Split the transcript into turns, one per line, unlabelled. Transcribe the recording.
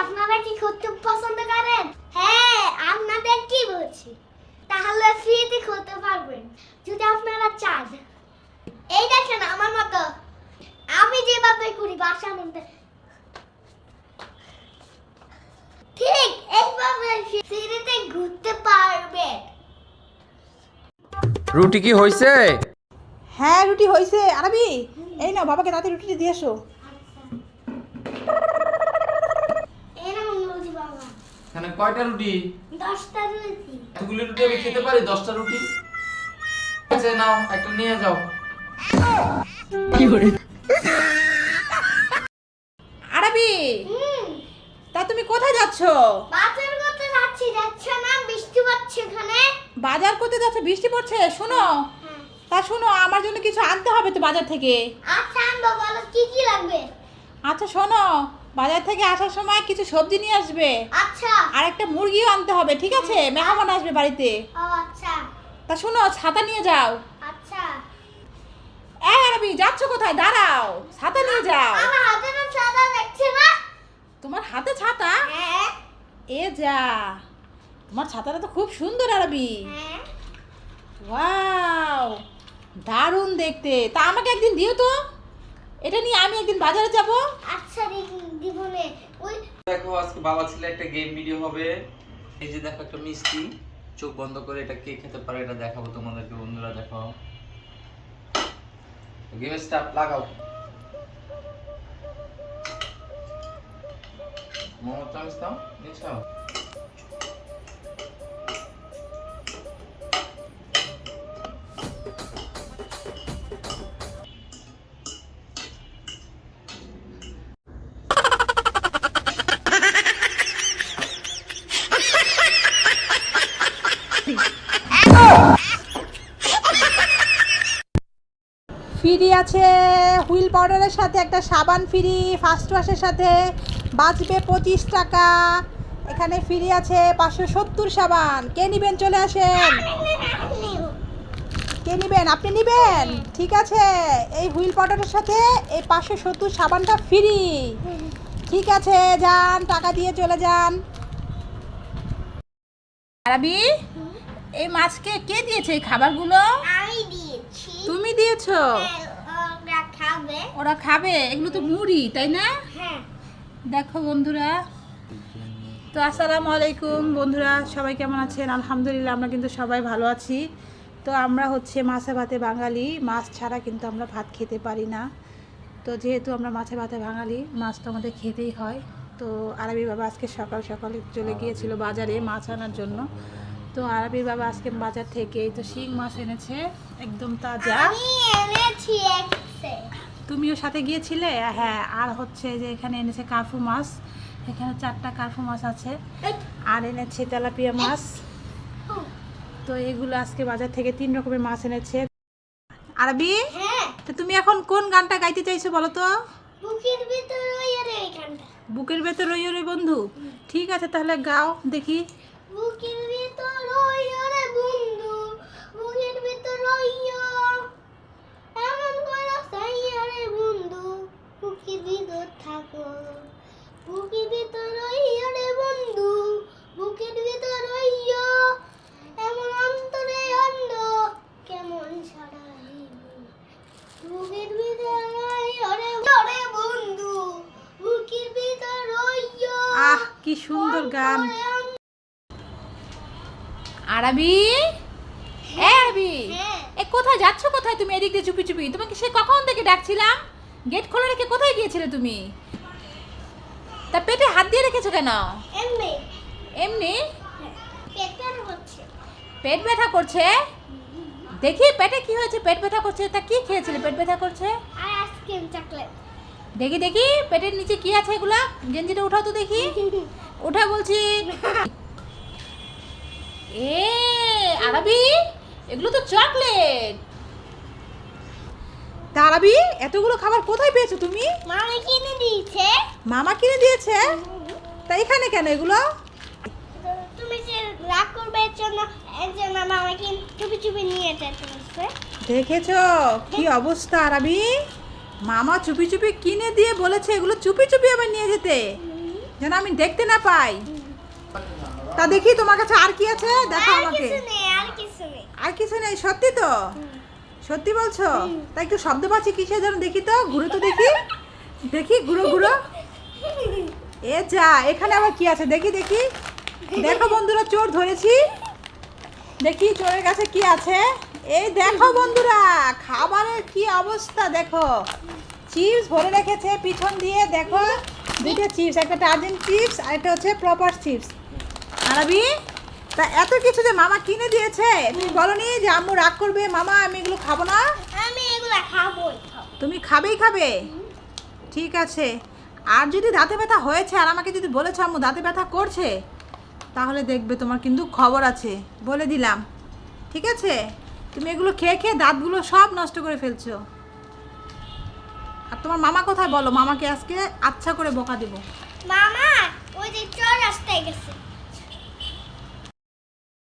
আপনারা কি খেতে পছন্দ করেন? হ্যাঁ, আপনাদের কি বলছি, তাহলে ফ্রিতে খেতে পারবেন যদি আপনারা চান। এই দেখেন আমার মতো আমি যেভাবে করি বাসার মধ্যে, ঠিক এইভাবে ফ্রিতে ঘুরতে পারবেন।
রুটি কি হইছে?
হ্যাঁ রুটি হয়েছে। আরবি এই নাও বাবাকে তাড়াতাড়ি রুটিটা দিয়ে এসো।
এই নাও রুটি বাবা।
এখানে কয়টা রুটি?
10টা রুটি।
এতগুলো রুটি আমি খেতে পারি? 10টা রুটি? আচ্ছা নাও, একটা নিয়ে যাও।
আরবি তা তুমি কোথায় যাচ্ছো?
বাজার করতে যাচ্ছি, দেখছো না বৃষ্টি পড়ছে এখানে।
বাজার করতে যাচ্ছ, বৃষ্টি পড়ছে? শোনো তা শোনো, আমার জন্য কিছু আনতে হবে তো বাজার থেকে।
আচ্ছা আনবো, বলো কি কি লাগবে।
আচ্ছা শোনো, বাজার থেকে আসার সময় কিছু সবজি নিয়ে আসবে,
আচ্ছা।
আর একটা মুরগিও আনতে হবে, ঠিক আছে? মেহমান আসবে বাড়িতে।
ও আচ্ছা
তা শোনো, ছাতা নিয়ে যাও।
আচ্ছা।
এই আরবি যাচ্ছ কোথায়? দাঁড়াও, ছাতা নিয়ে যাও।
আমার হাতে তো সাদা দেখছে না।
তোমার হাতে ছাতা?
হ্যাঁ
এ যা, তোমার ছাতাটা তো খুব সুন্দর আরবি।
হ্যাঁ।
ওয়াও, দারুণ দেখতে। তা আমাকে একদিন দিও তো, এটা নিয়ে আমি একদিন বাজারে যাব।
আচ্ছা দিবনে। ওই
দেখো আজকে বাবা ছেলে একটা গেম ভিডিও হবে। এই যে দেখো একটা মিষ্টি, চোখ বন্ধ করে এটা কে খেতে পারে এটা দেখাবো তোমাদেরকে। বন্ধুরা দেখো, গেম স্টার্ট, লাগাও। মোমো চামচ দাও, নিচ্ছাও।
ফ্রি আছে হুইল পাউডারের সাথে একটা সাবান ফ্রি, ফার্স্ট ওয়াশের সাথে বাঁচবে 25 টাকা। এখানে ফ্রি আছে 570 সাবান। কে নেবেন? চলে আসেন। কে নেবেন? আপনি নেবেন? ঠিক আছে, এই হুইল পাউডারের সাথে এই 570 সাবানটা ফ্রি। ঠিক আছে, যান, টাকা দিয়ে চলে যান। আরবি, এই মাছকে কে দিয়েছে এই খাবারগুলো?
আমি দিয়েছি।
তুমি দিয়েছো?
হ্যাঁ, ওরা খাবে।
ওরা খাবে? এগুলো তো মুড়ি, তাই না?
হ্যাঁ।
দেখো বন্ধুরা, তো আসসালামু আলাইকুম বন্ধুরা, সবাই কেমন আছেন? আলহামদুলিল্লাহ আমরা কিন্তু সবাই ভালো আছি। তো আমরা হচ্ছে মাছে ভাতে বাঙালি, মাছ ছাড়া কিন্তু আমরা ভাত খেতে পারি না। তো যেহেতু আমরা মাছে ভাতে বাঙালি, মাছ তো আমাদের খেতেই হয়। তো আরবি বাবা আজকে সকাল সকালে চলে গিয়েছিল বাজারে মাছ আনার জন্য। তো আরবি বাবা আজকে বাজার থেকে এই তো শিং মাছ এনেছে, একদম তাজা।
আমি এনেছি একসে।
তুমিও সাথে গিয়েছিলে? হ্যাঁ। আর হচ্ছে যে এখানে এনেছে কার্ফু মাছ, এখানে 4টা কার্ফু মাছ আছে, আর এনেছে তেলাপিয়া মাছ। তো এগুলো আজকে বাজার থেকে 3 রকমের মাছ এনেছে। আরবি,
হ্যাঁ।
তো তুমি এখন কোন গানটা গাইতে চাইছো বলো তো?
বুকের ভিতর ওই রে এখানটা।
বুকের ভেতর রইও রে বন্ধু। ঠিক আছে, তাহলে গাও দেখি।
বুকের ভিতর ওই রে বন্ধু, বুকের ভিতর রইও, এমন করে সাইয়া রে বন্ধু, বুকের ভিতর থাকো, বুকের ভিতর রইও রে বন্ধু, বুকের ভিতর রইও, এমন অন্তরে অন্ধ কেমন সারাইব, বুকের ভিতর রইও রে বন্ধু, বুকের ভিতর রইও।
আহ কি সুন্দর গান। আরবি, আরবি,
হ্যাঁ।
এ কোথায় যাচ্ছ? কোথায় তুমি? এদিক দিয়ে চুপি চুপি, তোমাকে সে কখন থেকে ডাকছিলাম। গেট খোলা রেখে কোথায় গিয়েছিলে তুমি? তা পেটে হাত দিয়ে রেখেছো কেন?
এমনি
এমনি?
পেটের হচ্ছে।
পেট ব্যথা করছে? দেখি পেটে কি হয়েছে, পেট ব্যথা করছে। তা কি খেয়েছিলে পেট ব্যথা করছে?
আর আইসক্রিম চকলেট।
দেখি দেখি পেটের নিচে কি আছে এগুলা। গেঞ্জিটা উঠাও তো দেখি, উঠা বলছি। এ আরবি, এগুলো তো চকলেট। তা আরবি, এতগুলো খাবার কোথায় পেয়েছো তুমি?
মামা কিনে দিয়েছে।
মামা কিনে দিয়েছে? তা এখানে কেন এগুলো?
তুমি যে রাগ করবে এর জন্য মামা চুপি চুপি নিয়ে যেতে বলছে।
দেখেছো কি অবস্থা আরবি? মামা চুপি চুপি কিনে দিয়ে বলেছে এগুলো চুপি চুপি আবার নিয়ে যেতে। যেন আমি দেখতে না পাই। তা দেখি তোমার কাছে আর কি আছে দেখো
আর
আমাকে।
কিছু নেই, আর কিছু নেই।
আর কিছু নেই? সত্যি তো? সত্যি বলছো? তা একটু শব্দ পাচ্ছি কিসে যেন, দেখি তো, ঘুরে তো দেখি, দেখি ঘুরো ঘুরো। এ যা, এখানে আবার কি আছে দেখি দেখি। দেখো বন্ধুরা, চোর ধরেছি। দেখি চোরের কাছে কি আছে। এই দেখো বন্ধুরা, খাবারের কি অবস্থা দেখো। চিপস ভরে রেখেছে পিছন দিয়ে, দেখো দুইটা চিপস, একটা টার্জেন চিপস আর একটা হচ্ছে প্রপার চিপস। আরবি, তা এত কিছু যে মামা কিনে দিয়েছে, তুমি বলনি যে আম্মু রাগ করবে, মামা আমি এগুলো খাবো না?
আমি এগুলা খাবোই খাবো।
তুমি খাবেই খাবে, ঠিক আছে। আর যদি দাঁতে ব্যথা হয়েছে আর আমাকে যদি বলেছো আম্মু দাঁতে ব্যথা করছে, তাহলে দেখবে তোমার কিন্তু খবর আছে, বলে দিলাম, ঠিক আছে? তুমি এগুলো খেয়ে খেয়ে দাঁতগুলো সব নষ্ট করে ফেলছো। আর তোমার মামা কোথায় বলো, মামাকে আজকে আচ্ছা করে বকা দেবো।
মামা ওই যে চোর